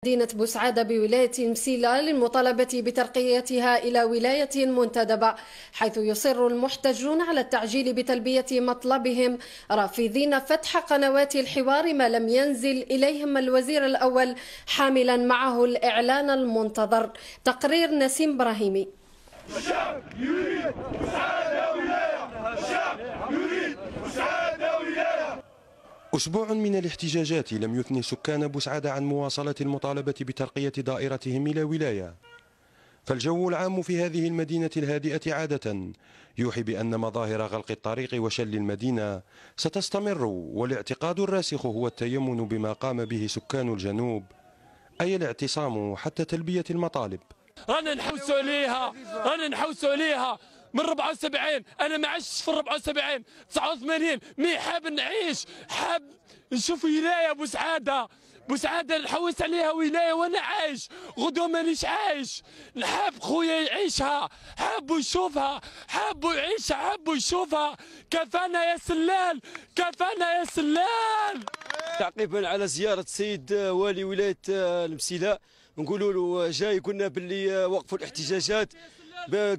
مدينة بوسعادة بولاية مسيلة للمطالبة بترقيتها إلى ولاية منتدبة، حيث يصر المحتجون على التعجيل بتلبية مطلبهم، رافضين فتح قنوات الحوار ما لم ينزل إليهم الوزير الأول حاملا معه الإعلان المنتظر. تقرير نسيم إبراهيمي. الشعب يريد بوسعادة ولاية، الشعب يريد بوسعادة ولاية. أسبوع من الاحتجاجات لم يثني سكان بوسعادة عن مواصلة المطالبة بترقية دائرتهم إلى ولاية، فالجو العام في هذه المدينة الهادئة عادة يوحي بأن مظاهر غلق الطريق وشل المدينة ستستمر، والاعتقاد الراسخ هو التيمن بما قام به سكان الجنوب، أي الاعتصام حتى تلبية المطالب. رانا نحوسوا عليها من 74. انا ما عشتش في 74 89. مي حاب نعيش، حاب نشوف ولايه بوسعاده نحوس عليها ولايه وانا عايش. غدوه مانيش عايش، نحب خويا يعيشها، حابوا يشوفها، حابوا يعيشها، حابوا يشوفها. كفانا يا سلال، كفانا يا سلال. تعقيبا على زياره السيد والي ولايه المسيله، نقولوا له جاي قلنا باللي وقفوا الاحتجاجات،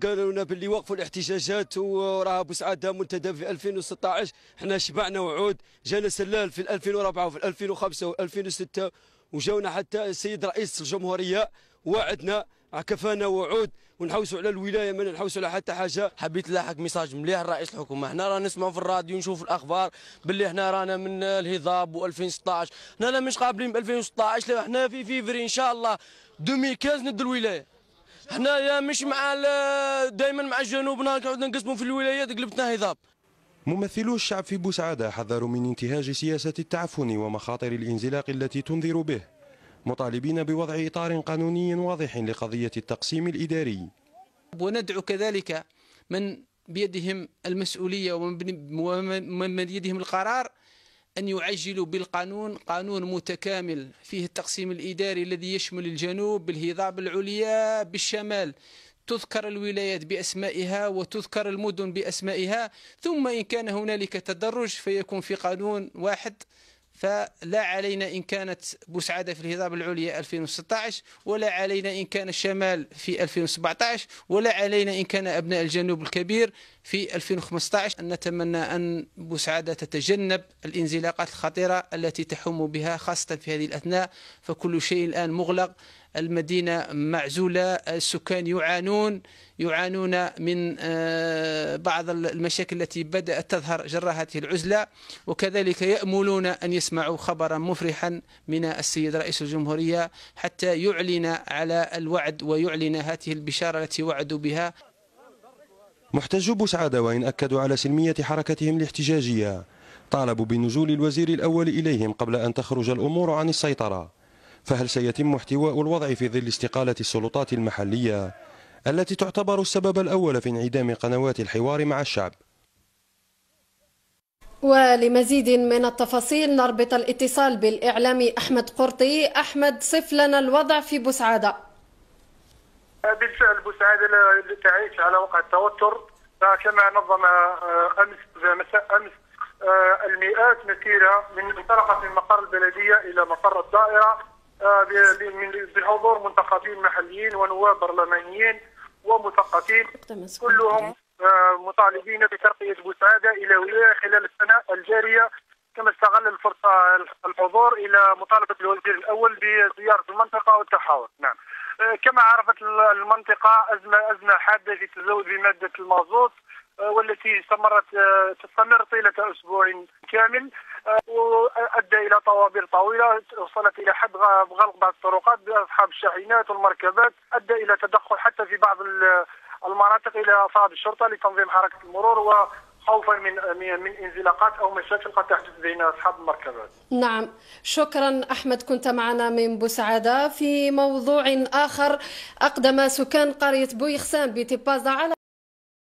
قالوا لنا باللي وقفوا الاحتجاجات وراه بوسعاده منتدب في 2016. احنا شبعنا وعود، جانا سلال في 2004 وفي 2005 و2006، وجاونا حتى السيد رئيس الجمهوريه وعدنا كفانا وعود ونحوسوا على الولايه، ما نحوسوا على حتى حاجه. حبيت نلاحق ميساج مليح لرئيس الحكومه. احنا رانا نسمعوا في الراديو نشوف الاخبار باللي احنا رانا من الهضاب و2016، احنا مش قابلين ب 2016. لا احنا في فيفري ان شاء الله 2015 ندوا الولايه. احنا يا مش مع دائما مع الجنوب نقعد نقسموا في الولايات، قلبتنا هضاب. ممثلو الشعب في بوسعادة حذروا من انتهاج سياسة التعفن ومخاطر الانزلاق التي تنذر به، مطالبين بوضع إطار قانوني واضح لقضية التقسيم الإداري. وندعو كذلك من بيدهم المسؤولية ومن بيدهم القرار أن يعجلوا بالقانون، قانون متكامل فيه التقسيم الإداري الذي يشمل الجنوب بالهضاب العليا بالشمال. تذكر الولايات بأسمائها وتذكر المدن بأسمائها، ثم إن كان هنالك تدرج فيكون في قانون واحد. فلا علينا إن كانت بوسعادة في الهضاب العليا 2016، ولا علينا إن كان الشمال في 2017، ولا علينا إن كان أبناء الجنوب الكبير في 2015. أن نتمنى أن بوسعادة تتجنب الانزلاقات الخطيرة التي تحوم بها خاصة في هذه الأثناء، فكل شيء الآن مغلق، المدينة معزولة، السكان يعانون من بعض المشاكل التي بدأت تظهر جراء هذه العزلة، وكذلك يأملون أن يسمعوا خبرا مفرحا من السيد رئيس الجمهورية حتى يعلن على الوعد ويعلن هذه البشارة التي وعدوا بها. محتجو بوسعادة وإن أكدوا على سلمية حركتهم الاحتجاجية طالبوا بنزول الوزير الأول إليهم قبل أن تخرج الأمور عن السيطرة، فهل سيتم احتواء الوضع في ظل استقالة السلطات المحلية التي تعتبر السبب الأول في انعدام قنوات الحوار مع الشعب؟ ولمزيد من التفاصيل نربط الاتصال بالإعلامي أحمد قرطي. أحمد، صف لنا الوضع في بوسعادة. بالفعل بوسعادة تعيش على وقع التوتر، كما نظم مساء أمس المئات مسيرة انطلقت من مقر البلدية إلى مقر الدائرة بحضور منتخبين محليين ونواب برلمانيين ومثقفين، كلهم مطالبين بترقية بوسعادة إلى ولاية خلال السنة الجارية. كما استغل الفرصة الحضور إلى مطالبة الوزير الأول بزيارة المنطقة والتحاور. نعم، كما عرفت المنطقة أزمة حادة في التزود بمادة المازوت، والتي تستمر طيلة أسبوع كامل، وأدى إلى طوابير طويلة وصلت إلى حد غلق بعض الطرقات بأصحاب الشاحنات والمركبات، أدى إلى تدخل حتى في بعض المناطق إلى أفراد الشرطة لتنظيم حركة المرور، وخوفا من انزلاقات أو مشاكل قد تحدث بين أصحاب المركبات. نعم، شكرا أحمد، كنت معنا من بوسعادة. في موضوع آخر، أقدم سكان قرية بويخسان بتبازة على